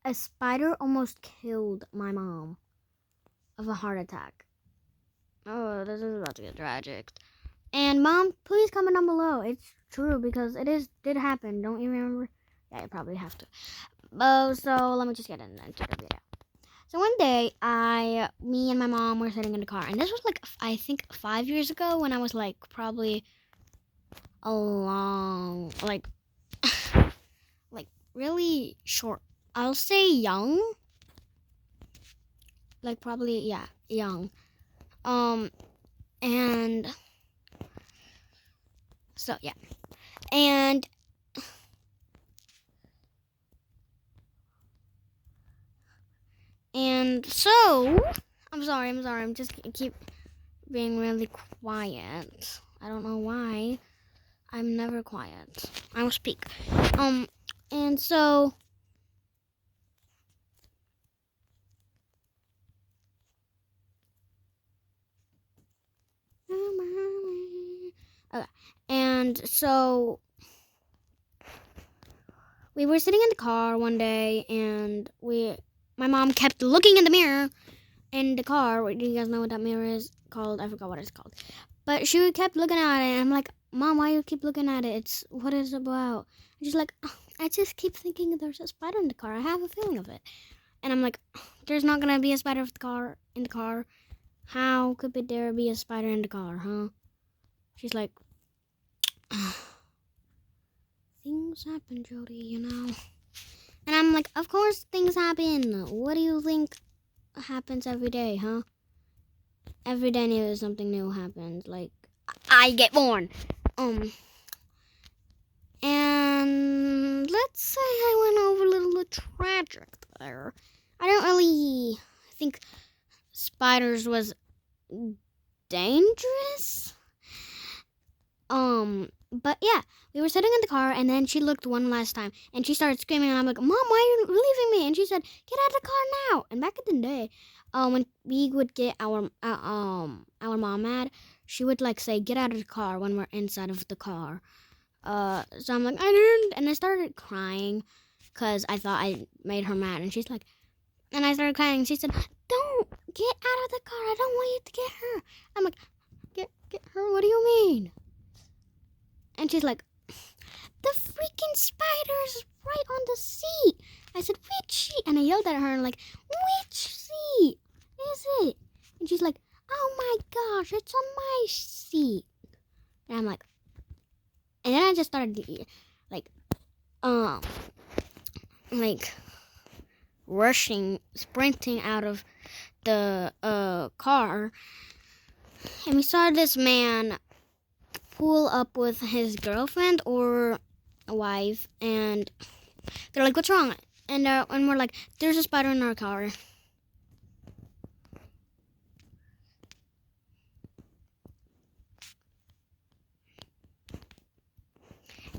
a spider almost killed my mom of a heart attack. Oh, this is about to get tragic. And Mom, please comment down below. It's true because did happen. Don't you remember? Yeah, you probably have to. Oh, so let me just get into the video. So one day, me and my mom were sitting in the car, and this was like I think 5 years ago when I was like probably a long, like really short. I'll say young, like probably young. And so yeah, and so I'm sorry. I'm just keep being really quiet. I don't know why. I'm never quiet. I will speak. And so okay. And so we were sitting in the car one day, and my mom kept looking in the mirror in the car. Do you guys know what that mirror is called? I forgot what it's called. But she kept looking at it, and I'm like, Mom, why you keep looking at it? What is it about? And she's like, oh, I just keep thinking there's a spider in the car. I have a feeling of it. And I'm like, there's not gonna be a spider in the car. How could there be a spider in the car, huh? She's like, things happen, Jody, you know. And I'm like, of course things happen. What do you think happens every day, huh? Every day something new happens. Like, I get born. And let's say I went over a little tragic there. I don't really think spiders was dangerous. But yeah, we were sitting in the car, and then she looked one last time, and she started screaming, and I'm like, Mom, why are you leaving me? And she said, get out of the car now. And back in the day, when we would get our mom mad, she would like say, get out of the car when we're inside of the car. So I'm like, I didn't, and I started crying, because I thought I made her mad, and she's like, and I started crying, and she said, don't, get out of the car, I don't want you to get her. I'm like, get her, what do you mean? And she's like, the freaking spider's right on the seat. I said, which seat? And I yelled at her and like, which seat is it? And she's like, oh my gosh, it's on my seat. And I'm like, and then I just started sprinting out of the car. And we saw this man pull up with his girlfriend or a wife, and they're like, what's wrong? And we're like, there's a spider in our car.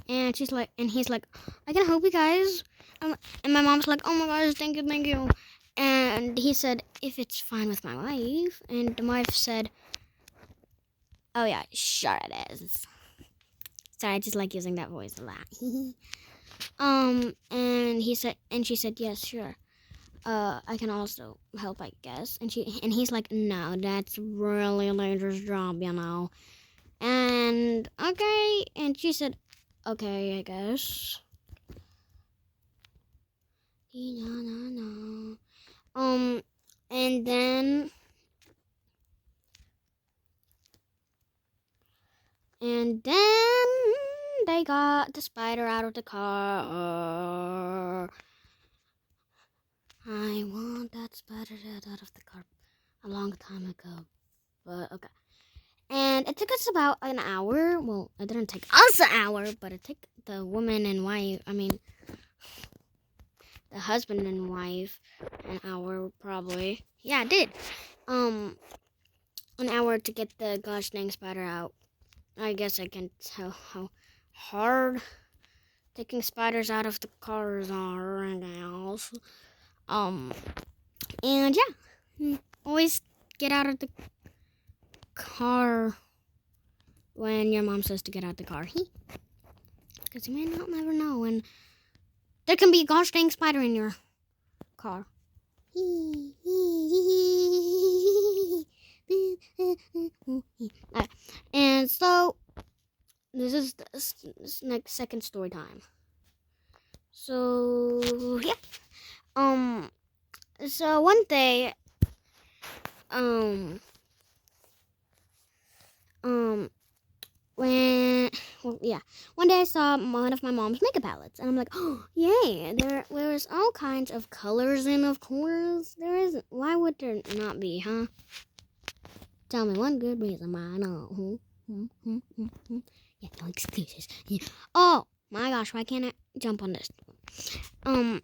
And she's like, and he's like, I can help you guys. And my mom's like, oh my gosh, thank you. And he said, if it's fine with my wife. And the wife said, oh yeah, sure it is. Sorry, I just like using that voice a lot. And she said, yes, sure. I can also help, I guess. And he's like, no, that's really a dangerous job, you know. And okay, and she said, okay, I guess. And then they got the spider out of the car. I want that spider out of the car a long time ago, but okay. And it took us about an hour. Well, it didn't take us an hour, but it took the woman and wife, the husband and wife, an hour probably. Yeah, it did. An hour to get the gosh dang spider out. I guess I can tell how hard taking spiders out of the cars are now. And yeah, always get out of the car when your mom says to get out the car. Because you may not never know when There can be a gosh dang spider in your car. And so this is this next second story time. So yeah. So one day, when one day I saw one of my mom's makeup palettes, and I'm like, oh yay! There was all kinds of colors, and of course there isn't. Why would there not be, huh? Tell me one good reason why. No. Yeah, no excuses. Yeah. Oh my gosh, why can't I jump on this? And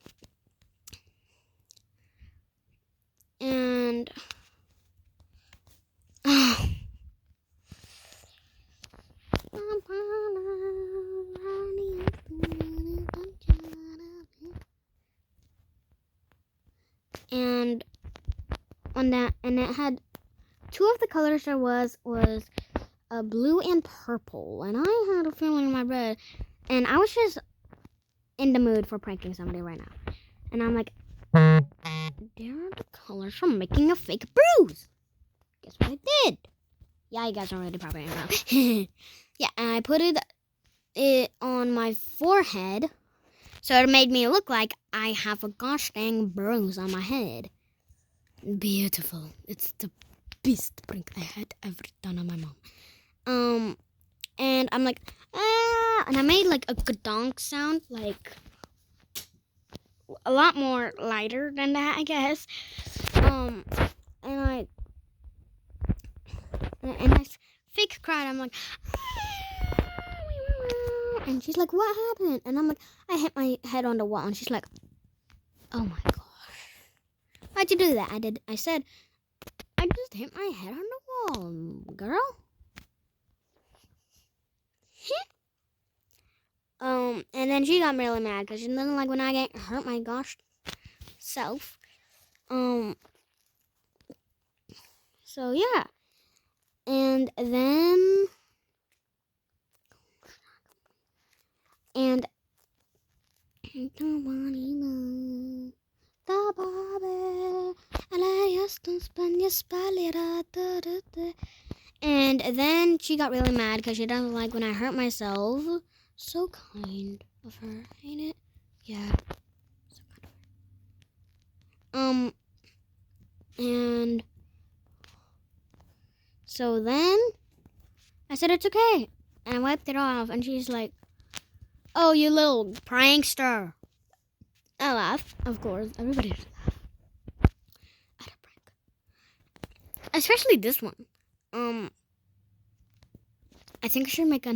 and on that, and it had two of the colors there was blue and purple, and I had a feeling in my bread, and I was just in the mood for pranking somebody right now, and I'm like, there are the colors for making a fake bruise. Guess what I did? Yeah, you guys already probably know. Yeah, and I put it on my forehead, so it made me look like I have a gosh dang bruise on my head. Beautiful. It's the best prank I had ever done on my mom. And I'm like, and I made like a gadonk sound, like a lot more lighter than that, I guess. And I fake cried. I'm like, and she's like, what happened? And I'm like, I hit my head on the wall. And she's like, oh my gosh, why'd you do that? I said, I just hit my head on the wall, girl. And then she got really mad because she doesn't like when I get hurt my gosh self. So yeah. And then she got really mad because she doesn't like when I hurt myself. So kind of her, ain't it? Yeah. So kind of her. And so then I said it's okay, and I wiped it off, and she's like, oh, you little prankster. I laughed, of course. Everybody laughed at a prank. Especially this one. I think I should make at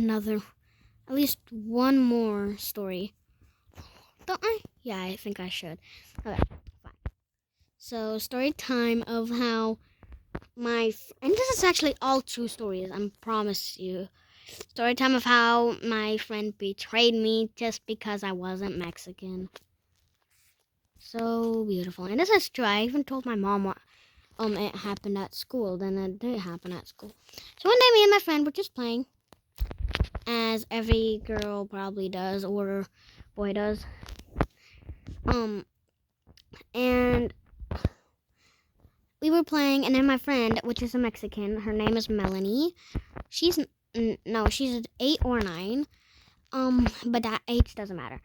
least one more story. Don't I? Yeah, I think I should. Okay, fine. So, story time of how and this is actually all true stories, I promise you. Story time of how my friend betrayed me just because I wasn't Mexican. So beautiful. And this is true. I even told my mom what it happened at school. Then it did happen at school. So one day me and my friend were just playing, as every girl probably does, or boy does. And we were playing, and then my friend, which is a Mexican, her name is Melanie. She's 8 or 9. But that age doesn't matter.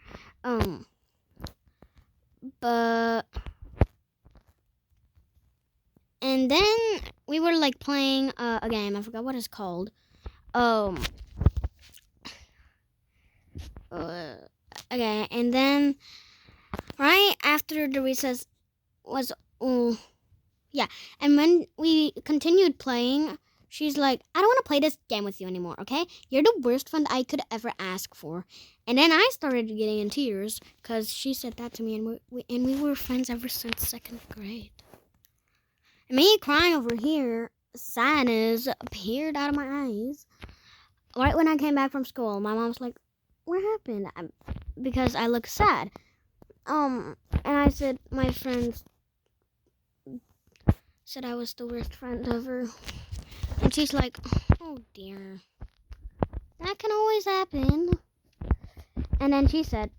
And then we were like playing a game. I forgot what it's called. Okay, and then right after the recess was, and when we continued playing, she's like, I don't want to play this game with you anymore, okay? You're the worst friend I could ever ask for. And then I started getting in tears because she said that to me, and we were friends ever since 2nd grade. And me crying over here, sadness appeared out of my eyes. Right when I came back from school, my mom's like, what happened? Because I look sad. And I said, my friends said I was the worst friend ever. And she's like, oh dear, that can always happen. And then she said,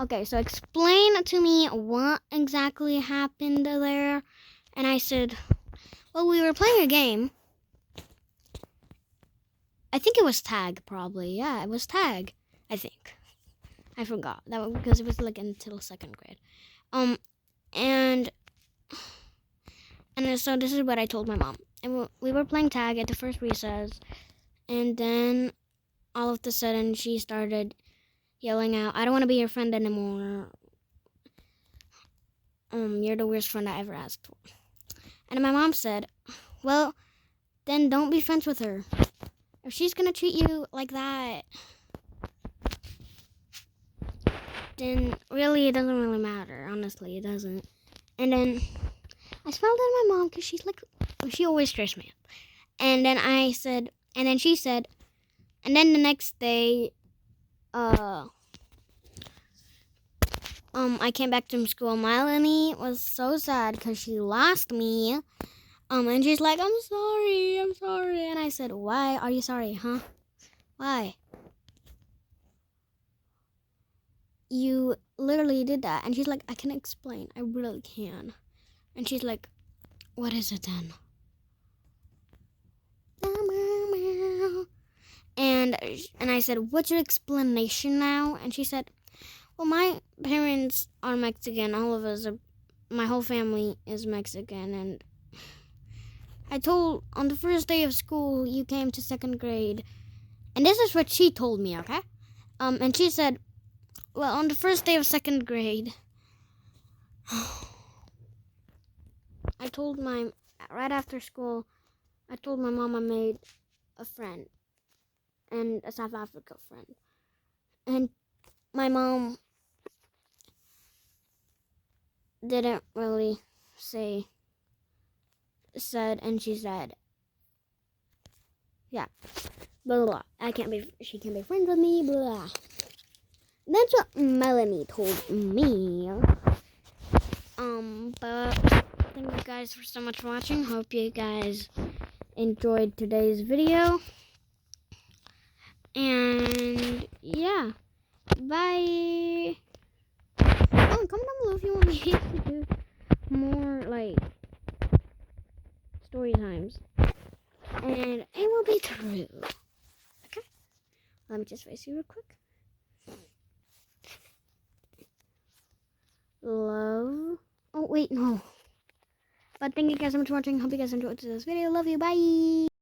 Okay, so explain to me what exactly happened there. And I said, well, we were playing a game. I think it was tag, probably. Yeah, it was tag. I think. I forgot that was because it was like until 2nd grade. Um, and so this is what I told my mom. And we were playing tag at the first recess, and then all of a sudden she started yelling out, "I don't want to be your friend anymore. You're the worst friend I ever asked for." And my mom said, "Well, then don't be friends with her. If she's gonna treat you like that, then really it doesn't really matter. Honestly, it doesn't." And then I smiled at my mom because she always stressed me up. And then she said, and then the next day, I came back from school. Melanie was so sad because she lost me. And she's like, I'm sorry. And I said, why are you sorry, huh? Why? You literally did that. And she's like, I can explain. I really can. And she's like, what is it then? And I said, what's your explanation now? And she said, well, my parents are Mexican. All of us are, my whole family is Mexican. And I told, on the first day of school, you came to 2nd grade. And this is what she told me, okay? And she said, well, on the first day of 2nd grade, right after school, I told my mom I made a friend, and a South Africa friend. And my mom didn't really said, and she said, yeah, blah, blah, blah. She can't be friends with me, blah. That's what Melanie told me. But thank you guys for so much for watching. Hope you guys enjoyed today's video. And yeah, bye. Oh, comment down below if you want me to do more like story times. And it will be true. Okay? Let me just face you real quick. Love. Oh, wait, no. But thank you guys so much for watching. Hope you guys enjoyed this video. Love you. Bye.